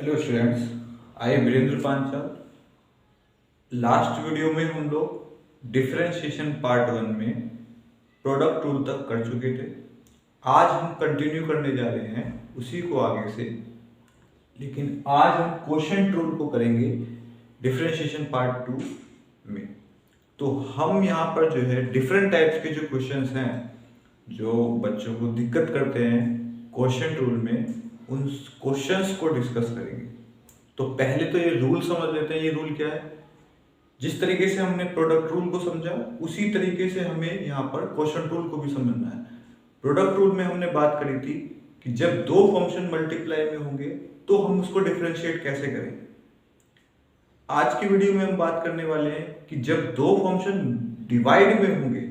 Hello students, आई Virendra Panchal. Last video में हम लोग डिफरेंशिएशन पार्ट 1 में प्रोडक्ट रूल तक कर चुके थे। आज हम कंटिन्यू करने जा रहे हैं उसी को आगे से, लेकिन आज हम क्वोशिएंट रूल को करेंगे डिफरेंशिएशन पार्ट 2 में। तो हम यहाँ पर जो है डिफरेंट टाइप्स के जो क्वेश्चंस हैं जो बच्चों को दिक्कत करते हैं क्वोशिएंट रूल में, उन क्वेश्चंस को डिस्कस करेंगे। तो पहले तो ये रूल समझ लेते हैं। ये रूल क्या है? जिस तरीके से हमने प्रोडक्ट रूल को समझा उसी तरीके से हमें यहाँ पर क्वोशिएंट रूल को भी समझना है। प्रोडक्ट रूल में हमने बात करी थी कि जब दो फंक्शन मल्टीप्लाई में होंगे तो हम उसको डिफरेंशिएट कैसे करें। आज की वीडियो में हम बात करने वाले हैं कि जब दो फंक्शन डिवाइड में होंगे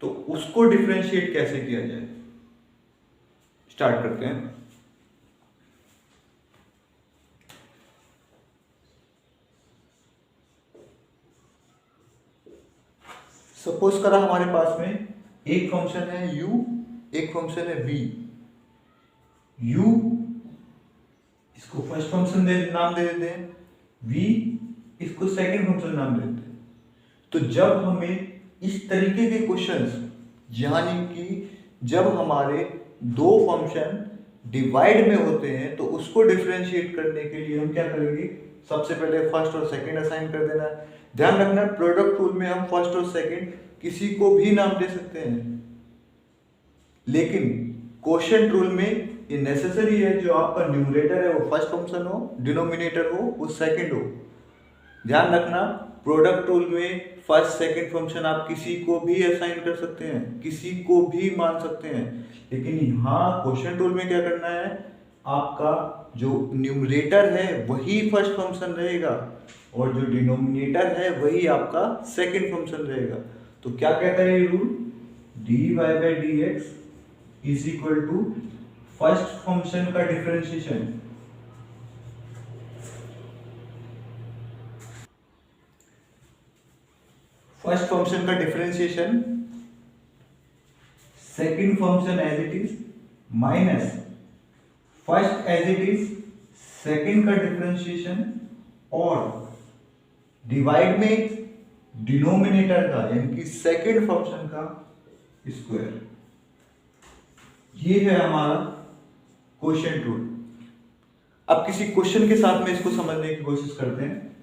तो उसको डिफरेंशिएट कैसे किया जाए। स्टार्ट करते हैं। सपोज करा हमारे पास में एक फंक्शन है u, एक फंक्शन है v। u इसको फर्स्ट फंक्शन नाम दे देते हैं, v इसको सेकंड फंक्शन नाम दे देते हैं। तो जब हमें इस तरीके के क्वेश्चंस, यानी कि जब हमारे दो फंक्शन डिवाइड में होते हैं तो उसको डिफरेंशिएट करने के लिए हम क्या करेंगे? सबसे पहले फर्स्ट और सेकंड असाइन कर देना है। ध्यान रखना, प्रोडक्ट रूल में हम फर्स्ट और सेकंड किसी को भी नाम दे सकते हैं, लेकिन क्वोशिएंट रूल में ये नेसेसरी है जो आपका न्यूमरेटर है वो फर्स्ट फंक्शन हो, डिनोमिनेटर हो वो सेकंड हो। ध्यान रखना, प्रोडक्ट रूल में फर्स्ट सेकंड फंक्शन आप किसी को भी असाइन कर सकते हैं, किसी को भी मान सकते हैं, लेकिन यहाँ क्वोशिएंट रूल में क्या करना है? आपका जो न्यूमरेटर है वही फर्स्ट फंक्शन रहेगा और जो डिनोमिनेटर है वही आपका सेकंड फंक्शन रहेगा। तो क्या कहता है ये rule? dy/dx is equal to first function का differentiation second function as it is minus first as it is second का डिफरेंशिएशन और डिवाइड में डिनोमिनेटर का यानी कि सेकंड फंक्शन का स्क्वायर। ये है हमारा क्वोशिएंट रूल। अब किसी क्वेश्चन के साथ में इसको समझने की कोशिश करते हैं।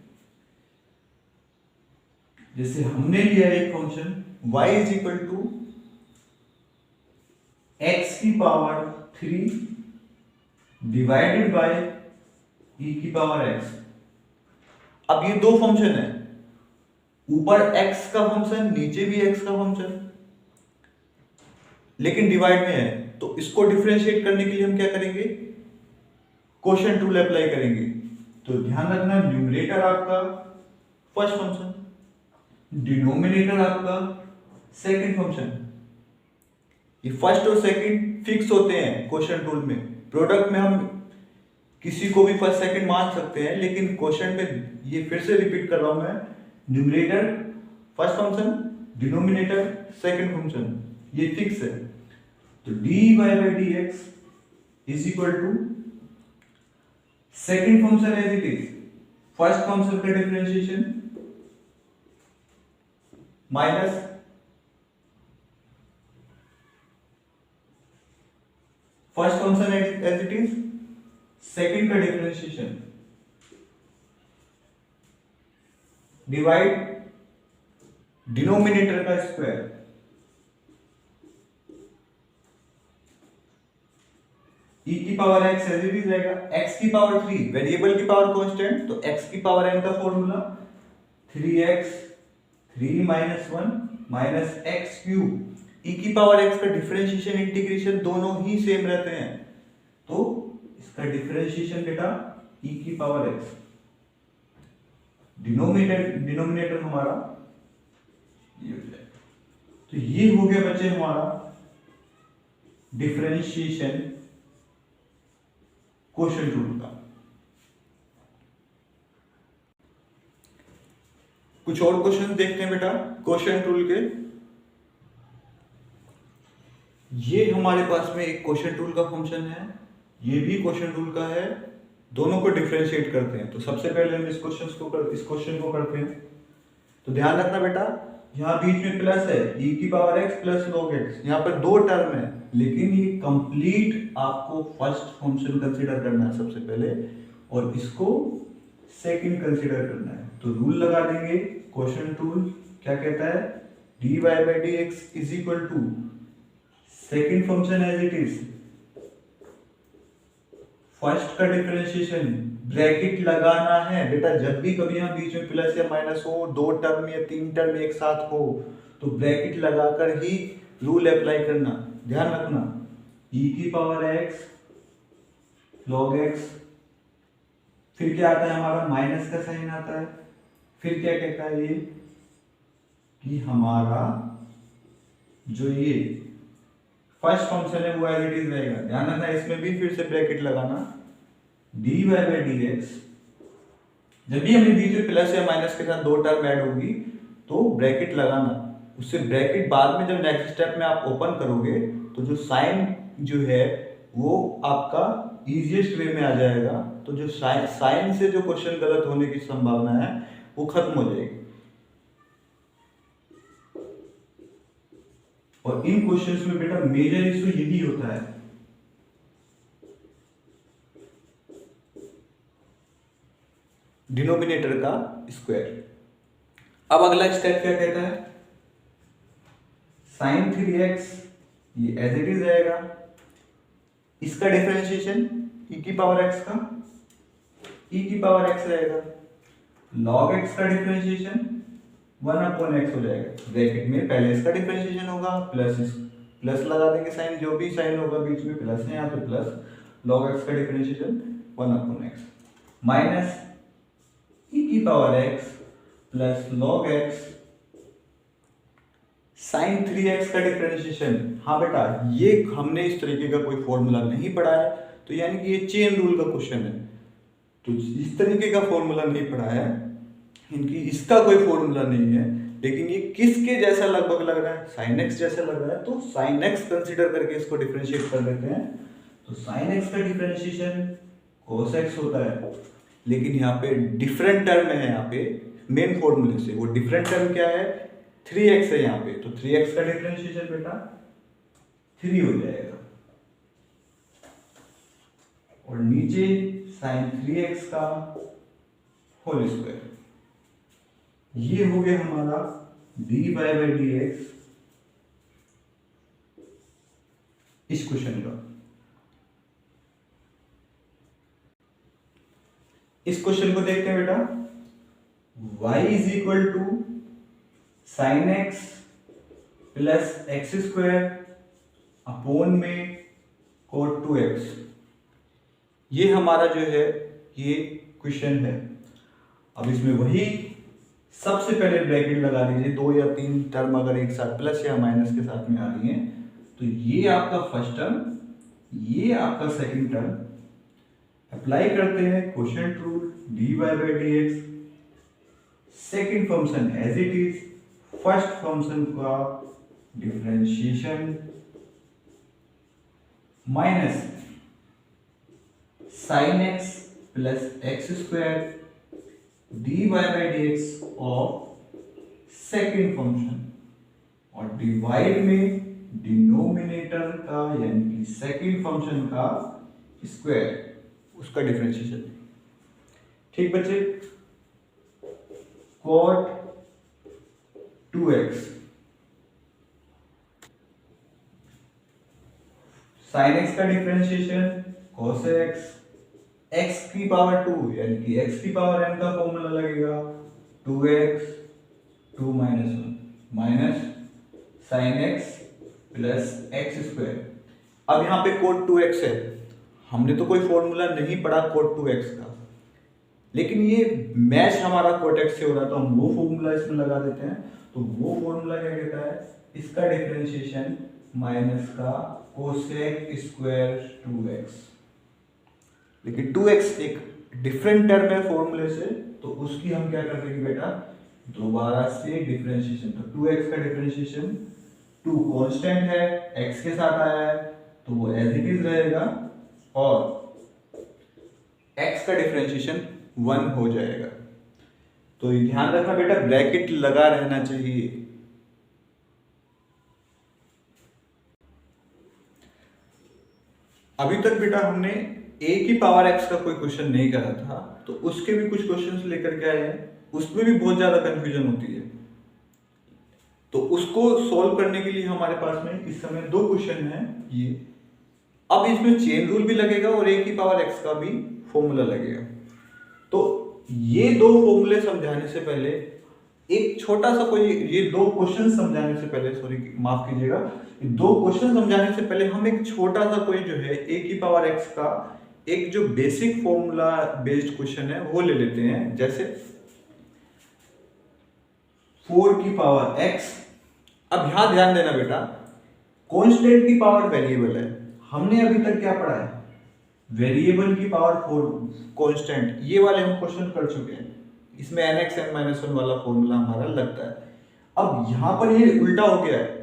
जैसे हमने लिया एक function y is equal to x की पावर 3 डिवाइडेड बाय e की पावर x। अब ये दो फंक्शन है, ऊपर x का फंक्शन नीचे भी x का फंक्शन, लेकिन डिवाइड में है। तो इसको डिफरेंशिएट करने के लिए हम क्या करेंगे? क्वोशिएंट रूल अप्लाई करेंगे। तो ध्यान रखना, न्यूमरेटर आपका फर्स्ट फंक्शन, डिनोमिनेटर आपका सेकंड फंक्शन। ये फर्स्ट और सेकंड फिक्स होते हैं क्वोशिएंट रूल में। प्रोडक्ट में हम किसी को भी फर्स्ट सेकंड मान सकते हैं, लेकिन क्वोशिएंट में ये फिर से रिपीट कर रहा हूं मैं, numerator first function, denominator second function, ये फिक्स है। तो dy/dx is equal to second function as it is first function का differentiation minus first function as it is second का डिफरेंशिएशन डिवाइड डिनोमिनेटर का स्क्वायर। e की power x as it is रहेगा, x की power 3 variable की power constant, तो x की power n का formula 3x 3 minus 1 minus x cube. e की पावर x का डिफरेंशिएशन इंटीग्रेशन दोनों ही सेम रहते हैं, तो इसका डिफरेंशिएशन बेटा e की पावर x। डिनोमिनेटर हमारा ये हो जाए। तो ये हो गया बच्चे हमारा डिफरेंशिएशन क्वोशिएंट रूल का। कुछ और क्वेश्चन देखते हैं बेटा क्वोशिएंट रूल के। ये हमारे पास में एक क्वोशिएंट रूल का फंक्शन है, ये भी क्वोशिएंट रूल का है, दोनों को डिफरेंशिएट करते हैं। तो सबसे पहले हम इस क्वेश्चन को करते हैं। तो ध्यान रखना बेटा, यहाँ बीच में प्लस है, e की power x plus log x, यहाँ पर दो टर्म है, लेकिन ये कंप्लीट आपको फर्स्ट फंक्शन कंसीडर करना है सबसे पहले, और इसको सेकंड कंसीडर करना है। तो रूल लगा देंगे, क्वोशिएंट रूल क्या कहता है, dy by dx is equal to second function as it is, first का डिफरेंशिएशन, ब्रैकेट लगाना है बेटा। जब भी कभी यहाँ बीच में प्लस या माइनस हो, दो टर्म या तीन टर्म एक साथ हो, तो ब्रैकेट लगाकर ही रूल अप्लाई करना। ध्यान रखना, e की पावर x log x, फिर क्या आता है हमारा, माइनस का साइन आता है। फिर क्या कहता है ये कि हमारा जो ये फर्स्ट फंक्शन है वो एज इट इज रहेगा। ध्यान रखना, इसमें भी फिर से ब्रैकेट लगाना, dy by dx, जब भी हमें बीच में प्लस या माइनस के साथ दो टर्म ऐड होगी तो ब्रैकेट लगाना। उससे ब्रैकेट बाद में जब नेक्स्ट स्टेप में आप ओपन करोगे तो जो साइन जो है वो आपका इजीएस्ट वे में आ जाएगा। तो जो साइन से जो क्वेश्चन गलत होने की संभावना है वो खत्म हो जाएगी। और इन क्वेश्चंस में बेटा मेजर इशू यही होता है, डिनोमिनेटर का स्क्वायर। अब अगला स्टेप क्या कहता है, sin 3x ये एज इट इज रहेगा, इसका डिफरेंशिएशन e की पावर x का e की पावर x रहेगा, log x का डिफरेंशिएशन 1/x हो जाएगा। ब्रैकेट में पहले इसका डिफरेंशिएशन होगा, प्लस लगा देंगे, साइन जो भी साइन होगा बीच में प्लस है, यहाँ पे प्लस, log x का डिफरेंशिएशन 1/x, माइनस e की power x plus log x sin 3x का डिफरेंशिएशन। हाँ बेटा, ये हमने इस तरीके का कोई फॉर्मूला नहीं पढ़ा है, तो यानी कि ये चेन रूल का क्वेश्चन है, तो इस तरीके का फॉर्मूला नहीं पढ़ा है, इनकी इसका कोई फॉर्मूला नहीं है, लेकिन ये किसके जैसा लगभग लग रहा है, sin x जैसा लग रहा है, तो sin x कंसीडर करके इसको डिफरेंशिएट कर लेते हैं। तो sin x का डिफरेंशिएशन cos x होता है, लेकिन यहाँ पे डिफरेंट टर्म है, यहाँ पे मेन फॉर्मूले से वो डिफरेंट टर्म क्या है, 3x है यहाँ पे, तो 3x का डिफरेंशिएशन बेटा 3 हो जाएगा, और नीचे sin 3x का होल स्क्वायर। ये हो गया हमारा dy by dx इस क्वेश्चन का। इस क्वेश्चन को देखते हैं बेटा, y is equal to sine x plus x square upon में कोट 2x, ये हमारा जो है ये क्वेश्चन है। अब इसमें वही सबसे पहले ब्रैकेट लगा दीजिए, दो या तीन टर्म अगर एक साथ प्लस या माइनस के साथ में आ रही हैं, तो ये आपका फर्स्ट टर्म, ये आपका सेकंड टर्म, अप्लाई करते हैं quotient rule, dy by dx, second function as it is, first function का differentiation minus sine x plus x square dy by dx of second function, और डिवाइड में denominator का यानी कि सेकंड फंक्शन का square, उसका डिफरेंशिएशन। ठीक बच्चे, cot 2x sin x का डिफरेंशिएशन cos x, x की पावर 2 यानी कि x की पावर n का फॉर्मूला लगेगा 2x 2 minus 1 minus sin x plus x square. अब यहाँ पे cot 2x है, हमने तो कोई फॉर्मूला नहीं पढ़ा cot 2x का, लेकिन ये मैच हमारा cot x से हो रहा है, तो हम वो फॉर्मूला इसमें लगा देते हैं। तो वो फॉर्मूला क्या कहता है, इसका डिफरेंशिएशन माइनस का कोसेक स्क्वायर 2x, लेकिन 2x एक डिफरेंट टर्म है फॉर्मूले से, तो उसकी हम क्या कर देंगे बेटा, दोबारा से डिफरेंशिएशन। तो 2x का डिफरेंशिएशन, 2 कांस्टेंट है, x के साथ आया है तो वो एज इट इज रहेगा, और x का डिफरेंशिएशन 1 हो जाएगा। तो ध्यान रखना बेटा, ब्रैकेट लगा रहना चाहिए। अभी तक बेटा हमने a की पावर x का कोई क्वेश्चन नहीं करा था, तो उसके भी कुछ क्वेश्चंस लेकर के आए हैं। उसमें भी बहुत ज्यादा कंफ्यूजन होती है, तो उसको सॉल्व करने के लिए हमारे पास में इस समय 2 क्वेश्चन हैं ये। अब इसमें चेन रूल भी लगेगा और a की पावर x का भी फॉर्मूला लगेगा। तो ये 2 फॉर्मूले समझाने से पहले एक छोटा सा कोई, ये 2 क्वेश्चन समझाने से पहले, सॉरी माफ कीजिएगा, 2 क्वेश्चन समझाने से पहले हम एक छोटा सा कोई जो है a की पावर x का एक जो बेसिक फॉर्मूला बेस्ड क्वेश्चन है वो ले लेते हैं। जैसे 4 की पावर x। अब यहां ध्यान देना बेटा, कांस्टेंट की पावर वेरिएबल है। हमने अभी तक क्या पढ़ा है? वेरिएबल की पावर 4 कांस्टेंट, ये वाले हम क्वेश्चन कर चुके हैं। इसमें nx n-1 वाला फॉर्मूला हमारा लगता है। अब यहां पर ये उल्टा हो गया है,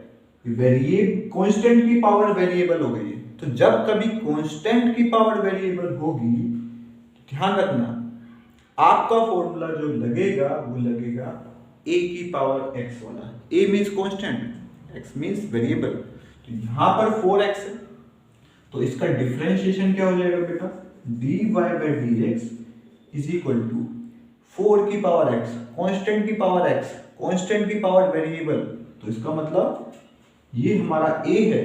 कांस्टेंट की पावर वेरिएबल हो गई है। तो जब कभी कांस्टेंट की पावर वेरिएबल होगी, ध्यान रखना आपका फॉर्मूला जो लगेगा वो लगेगा a की पावर x वाला। a means constant, x means variable. तो यहां पर 4x है, तो इसका डिफरेंशिएशन क्या हो जाएगा बेटा? dy by dx is equal to 4 की पावर x, कांस्टेंट की पावर x, कांस्टेंट की पावर वेरिएबल। तो इसका मतलब ये हमारा a है,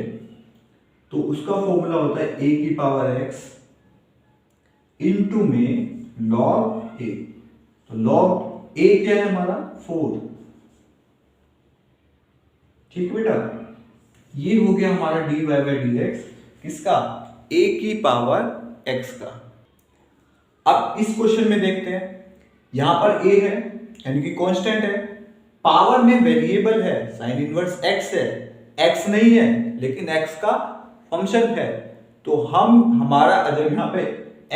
तो उसका फॉर्मूला होता है a की पावर x इनटू में log a। तो log a क्या है हमारा? 4। ठीक बेटा, ये हो गया हमारा dy by dx किसका? a की पावर x का। अब इस क्वेश्चन में देखते हैं, यहां पर a है यानी कि कांस्टेंट है, पावर में वेरिएबल है, साइन इनवर्स x है, x नहीं है लेकिन x का फंक्शन है। तो हमारा अगर यहाँ पे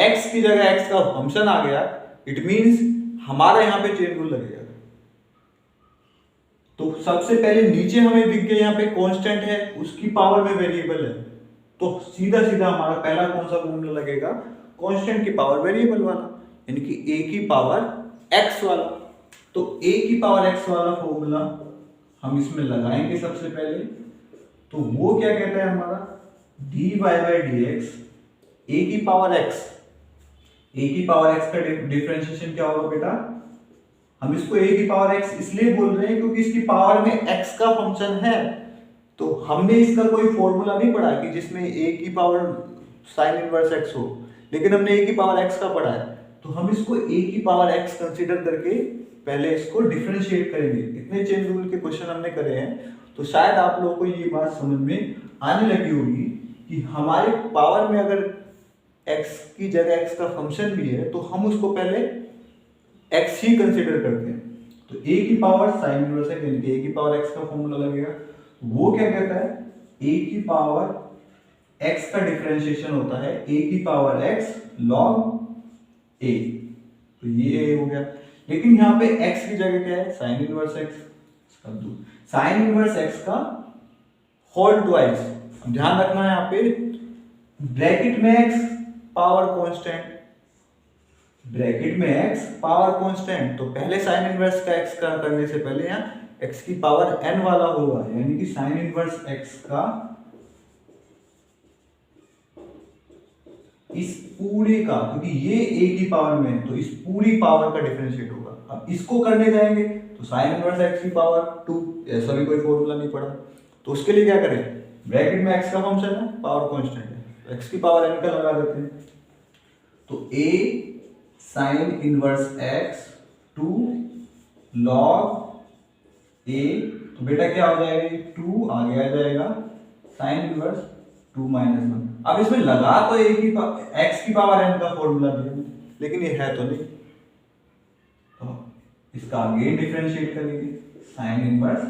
x की जगह x का फंक्शन आ गया, इट मींस हमारा यहाँ पे चेन रूल लगेगा। तो सबसे पहले नीचे हमें दिख गया यहाँ पे कांस्टेंट है, उसकी पावर में वेरिएबल है, तो सीधा सीधा हमारा पहला कौन सा फॉर्मूला लगेगा? कांस्टेंट की पावर वेरिएबल वाला, यानी कि a की पावर x वाला। तो a की पावर x वाला फॉर्मूला हम इसमें लगाएंगे सबसे पहले। तो वो क्या कहता है हमारा? dy by dx a की पावर x, a की पावर x का डिफरेंशिएशन क्या होगा बेटा? हम इसको a की पावर x इसलिए बोल रहे हैं क्योंकि इसकी पावर में x का फंक्शन है। तो हमने इसका कोई फॉर्मूला नहीं पढ़ा कि जिसमें a की पावर साइन इनवर्स x हो, लेकिन हमने a की पावर x का पढ़ा है। तो हम इसको a की पावर x कंसीडर करके पहले इसको डिफरेंशिएट करेंगे। इतने चेन रूल के क्वेश्चन हमने करे हैं, तो शायद आप लोगों को ये बात समझ में आने लगी होगी कि हमारे पावर में अगर x की जगह x का फंक्शन भी है तो हम उसको पहले x ही कंसीडर करते हैं। तो a की पावर साइन इनवर्स x, यानी कि a की पावर x का फॉर्मूला लगेगा। वो क्या कहता है? a की पावर x का डिफरेंशिएशन होता है a की पावर x log a। तो ये a हो गया, लेकिन यहाँ पे x की जगह क्या है? Sine inverse x। Sine inverse x का होल ट्वाइस। ध्यान रखना है यहाँ पे ब्रैकेट में x पावर कांस्टेंट, ब्रैकेट में x पावर कांस्टेंट। तो पहले साइन इनवर्स का x का करने से पहले यहाँ x की पावर n वाला होगा, यानी कि साइन इनवर्स x का इस पूरे का, क्योंकि ये a की पावर में है तो इस पूरी पावर का डिफरेंशिएट होगा। अब इसको करने जाएंगे तो साइन इनवर्स x की पावर 2, ऐसा भी कोई फॉर्मूला नहीं पड़ा, तो उसके लिए क्या करें? ब्रैकेट में x का फंक्शन है, पावर कांस्टेंट है, x की पावर n का लगा देते हैं। तो a sine inverse x 2 log a, तो बेटा क्या हो जाएगा? 2 आगे आ जाएगा साइन इनवर्स 2 - 1। अब इसमें लगा तो a की x की पावर n का फॉर्मूला दिया, लेकिन ये है तो नहीं, तो इसका अगेन डिफरेंशिएट करेंगे साइन इनवर्स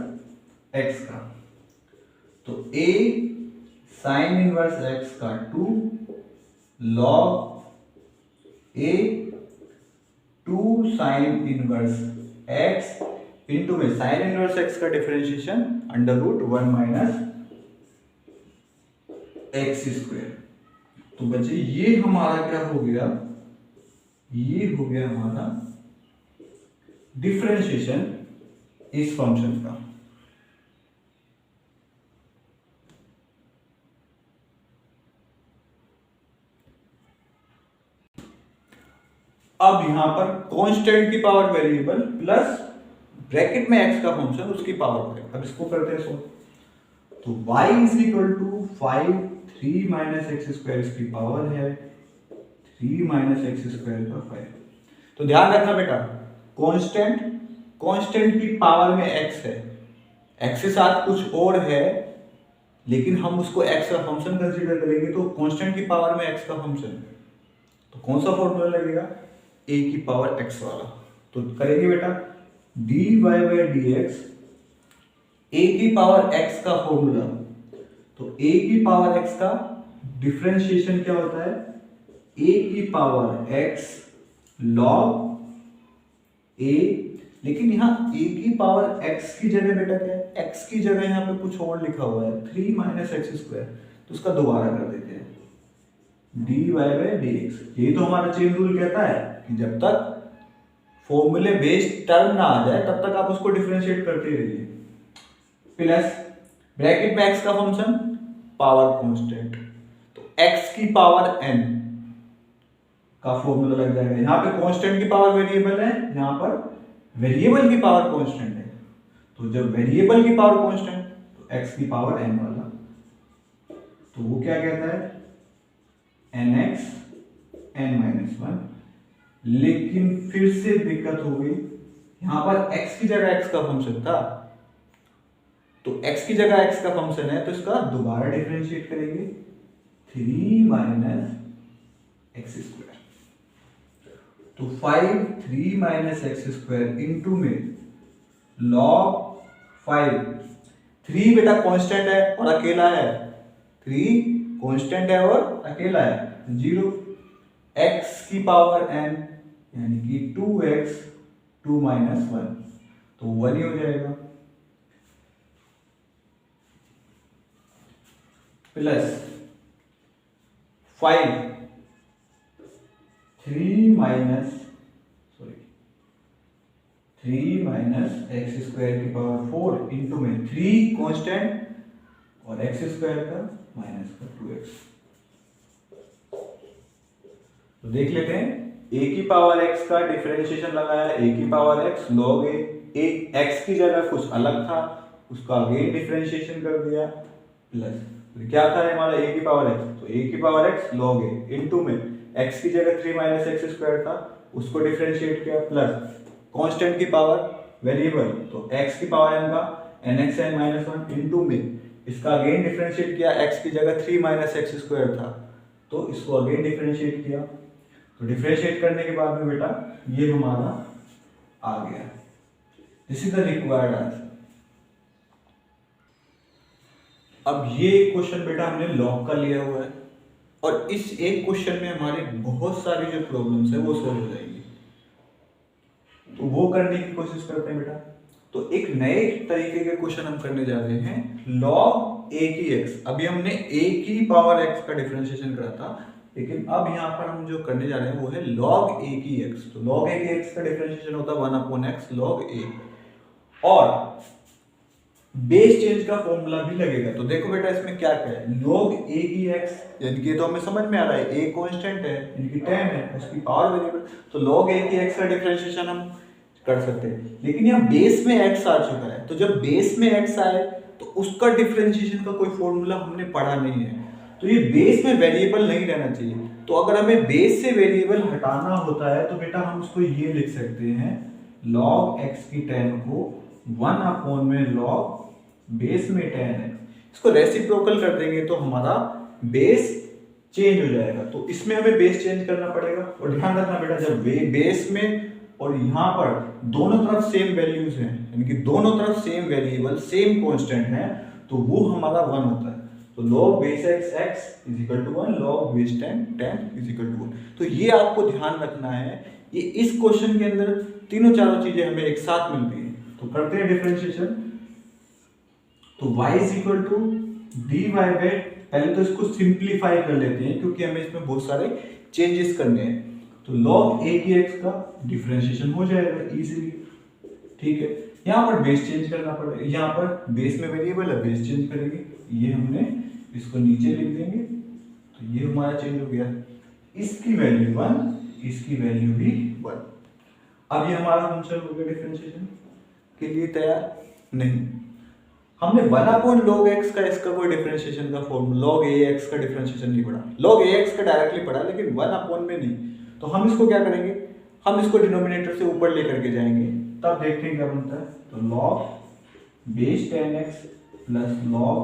x का। तो a साइन इनवर्स x का 2 log a 2 sine inverse x into में साइन इनवर्स x का डिफरेंशिएशन √1 - x²। तो बच्चे ये हमारा क्या हो गया? ये हो गया हमारा डिफरेंशिएशन इस फंक्शन का। अब यहां पर कांस्टेंट की पावर वेरिएबल प्लस ब्रैकेट में x का फंक्शन उसकी पावर है। अब इसको करते हैं सॉल्व। तो y is equal to 5 3 minus x square इसकी पावर है 3 माइनस एक्स स्क्वायर का 5। तो ध्यान रखना बेटा, कांस्टेंट की पावर में x है, x के साथ कुछ और है लेकिन हम उसको x का फंक्शन कंसीडर करेंगे तो कांस्टेंट की पावर में x का फंक्शन। तो कौन सा फॉर्मूला लगेगा? a की पावर x वाला। तो करेंगे बेटा dy by D x a की पावर x का फॉर्मूला। तो a की पावर x का डिफरेंशिएशन क्या होता है? a की पावर x log a, लेकिन यहाँ a की पावर x की जगह बेटा क्या है? x की जगह यहाँ पे कुछ और लिखा हुआ है 3 माइनस एक्स स्क्वायर। तो उसका दोबारा कर देते हैं dy बाई डी एक्स। ये तो हमारा चेन रूल कहता है कि जब तक फॉर्मूले बेस्ड टर्म ना आ जाए तब तक आप उसको डिफरेंशिएट करते रहिए। प्लस ब्रैकेट में x का फंक्शन पावर कांस्टेंट, तो x की पावर n का फॉर्मूला लग जाएगा। यहाँ पे कांस्टेंट की पावर वेरिएबल है, यहाँ पर वेरिएबल की पावर कांस्टेंट है। तो जब वेरिएबल की पावर कांस्टेंट तो x की पावर n वाला, तो वो क्या कहता है? nx n minus 1। लेकिन फिर से दिक्कत हो गई, यहां पर x की जगह x का फंक्शन था, तो x की जगह x का फंक्शन है तो इसका दोबारा डिफरेंशिएट करेंगे 3 माइनस एक्स स्क्वायर। तो 5 3 माइनस एक्स स्क्वायर इंटू में log 5। 3 बेटा कांस्टेंट है और अकेला है, 3 कांस्टेंट है और अकेला है, 0 x की पावर n यानी कि 2x 2 माइनस 1, तो 1 ही हो जाएगा। प्लस 5 3 माइनस एक्स स्क्वायर की पावर 4 इंटू में 3 कांस्टेंट और एक्स स्क्वायर का माइनस का 2x। तो देख लेते हैं, a की पावर x का डिफरेंशिएशन लगाया, a की power x log a, x की जगह कुछ अलग था उसका अगेन डिफरेंशिएशन कर दिया। प्लस तो क्या था हमारा a की पावर x, तो a की power x log a into में x की जगह 3 माइनस एक्स स्क्वायर था उसको डिफरेंशिएट किया, प्लस कांस्टेंट की पावर वेरिएबल तो x की पावर n का nx n माइनस 1 इनटू में इसका अगेन डिफरेंशिएट किया, x की जगह 3 माइनस एक्स स्क्वायर था तो इसको अगेन डिफरेंशिएट किया। तो डिफरेंशिएट करने के बाद में बेटा ये हमारा आ गया, this is the required answer. अब ये क्वेश्चन बेटा हमने लॉग का लिया हुआ है और इस एक क्वेश्चन में हमारे बहुत सारी जो प्रॉब्लम्स है वो सॉल्व हो जाएंगी, तो वो करने की कोशिश करते हैं बेटा। तो एक नए तरीके के क्वेश्चन हम करने जा रहे हैं log a की x। अभी हमने a की पावर x का डिफरेंशिएशन करा था, लेकिन अब यहाँ पर हम जो करने जा रहे हैं वो है log a की x। तो log a की x का डिफरेंशिएशन होता है 1/x log a, और बेस चेंज का फॉर्मूला भी लगेगा। तो देखो बेटा इसमें क्या क्या है, log a की x यानी कि तो हमें समझ में आ रहा है a कांस्टेंट है यानी कि 10 है उसकी पावर वेरिएबल, तो log a की x का डिफरेंशिएशन हम कर सकते हैं। लेकिन यहाँ बेस में x आ चुका है, तो जब बेस में x आए तो उसका डिफरेंशिएशन का कोई फॉर्मूला हमने पढ़ा नहीं है, तो ये बेस में वेरिएबल नहीं रहना चाहिए। तो अगर हमें बेस से वेरिएबल हटाना होता है तो बेटा हम उसको ये लिख सकते हैं log x की 10 को 1 में log बेस में 10x, इसको रेसिप्रोकल कर देंगे तो हमारा बेस चेंज हो जाएगा। तो इसमें हमें बेस चेंज करना पड़ेगा, और ध्यान रखना बेटा जब बेस में और यहाँ पर दोनों तरफ सेम वैल्यूज हैं यानी कि दोनों तरफ सेम वेरिएबल सेम कांस्टेंट है तो वो हमारा 1 होता है। तो log base x is equal to 1 log base 10 is equal to 1। तो ये आपको ध्यान रखना है, ये इस क्वेश्चन के अंदर तीनों चारों चीजें हमें एक साथ मिलती हैं। तो करते हैं डिफरेंशिएशन। तो y is equal to dy by, पहले तो इसको सिंप्लीफाई कर लेते हैं क्योंकि हमें इसमें बहुत सारे चेंजेस करने हैं। तो log a की x का डिफरेंशिएशन हो जाएगा इजीली, ठीक है। यहाँ पर बेस चेंज करना पड़ेगा, यहाँ पर बेस में वेरिएबल है, बेस चेंज करेंगे, ये हमने इसको नीचे लिख देंगे, तो ये हमारा चेंज हो गया, इसकी वैल्यू 1, इसकी वैल्यू भी 1। अब ये हमारा फंक्शन हो गया डिफरेंशिएशन के लिए तैयार। नहीं, हमने 1/log x का इसका कोई डिफरेंशिएशन का फॉर्मूला log ax का डिफरेंशिएशन नहीं पढ़ा, log ax का डायरेक्टली पढ़ा, लेकिन 1 में नहीं। तो हम इसको क्या करेंगे, हम इसको डिनोमिनेटर से ऊपर लेकर के जाएंगे, तब देखते हैं क्या बनता है। तो log base 10x plus log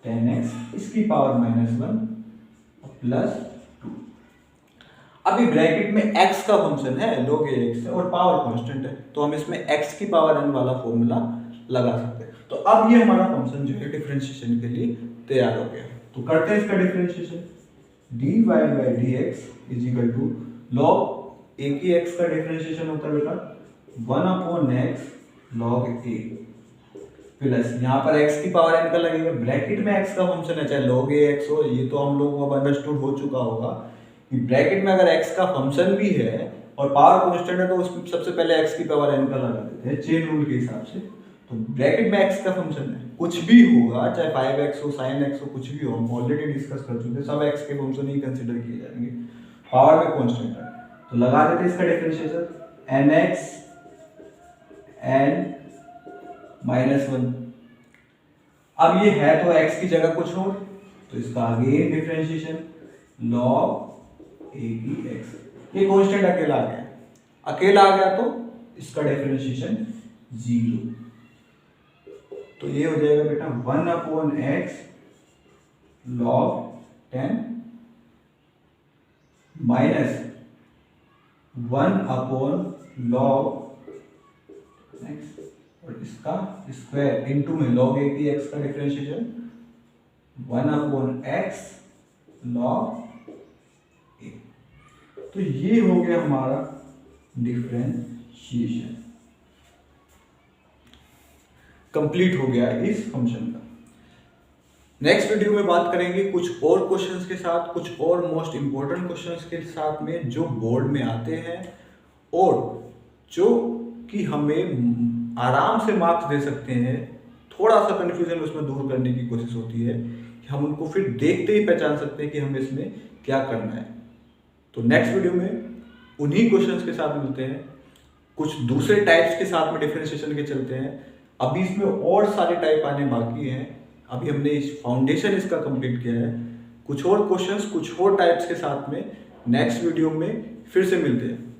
10x इसकी पावर -1 प्लस 2। अभी ब्रैकेट में x का फंक्शन है, log ax है और पावर कांस्टेंट है, तो हम इसमें x की पावर n वाला फॉर्मूला लगा सकते हैं। तो अब ये हमारा फंक्शन जो है डिफरेंशिएशन के लिए तैयार हो गया। तो करते हैं इसका differentiation, dy by dx is equal to log a की x का डिफरेंशिएशन होता है बेटा 1/x log a प्लस यहाँ पर x की पावर n का लगेगा, ब्रैकेट में x का फंक्शन है, चाहे log ax हो, ये तो हम लोगों को अंडरस्टूड हो चुका होगा कि ब्रैकेट में अगर x का फंक्शन भी है और पावर कांस्टेंट है तो उसमें सबसे पहले x की पावर n का लगा देते हैं चेन रूल के हिसाब से। तो ब्रैकेट में x का फंक्शन है, कुछ भी होगा, चाहे 5x हो, sin x हो, कुछ भी हो, हम ऑलरेडी डिस्कस कर चुके हैं, सब x के फंक्शन ही कंसीडर किए जाएंगे, पावर में कांस्टेंट है। तो लगा देते हैं इसका डिफरेंशिएशन nx n -1। अब ये है तो x की जगह कुछ और, तो इसका अगेन डिफरेंशिएशन log a की x, ये कांस्टेंट अकेला आ गया, अकेला आ गया तो इसका डिफरेंशिएशन 0। तो ये हो जाएगा बेटा 1/x log 10 minus 1/log x और इसका स्क्वायर इनटू में log a की x का डिफरेंशिएशन 1/x log a। तो ये हो गया हमारा डिफरेंशिएशन, कंप्लीट हो गया इस फंक्शन का। नेक्स्ट वीडियो में बात करेंगे कुछ और क्वेश्चंस के साथ, कुछ और मोस्ट इंपॉर्टेंट क्वेश्चंस के साथ में जो बोर्ड में आते हैं और जो कि हमें आराम से मार्क्स दे सकते हैं। थोड़ा सा कंफ्यूजन उसमें दूर करने की कोशिश होती है कि हम उनको फिर देखते ही पहचान सकते हैं कि हमें इसमें क्या करना है। तो नेक्स्ट वीडियो में उन्हीं क्वेश्चंस के साथ मिलते हैं, कुछ दूसरे टाइप्स के साथ में डिफरेंशिएशन के चलते हैं। अभी इसमें और सारे टाइप आने बाकी हैं, अभी हमने इस फाउंडेशन इसका कंप्लीट किया है। कुछ और क्वेश्चंस कुछ और टाइप्स के साथ में नेक्स्ट वीडियो में फिर से मिलते हैं।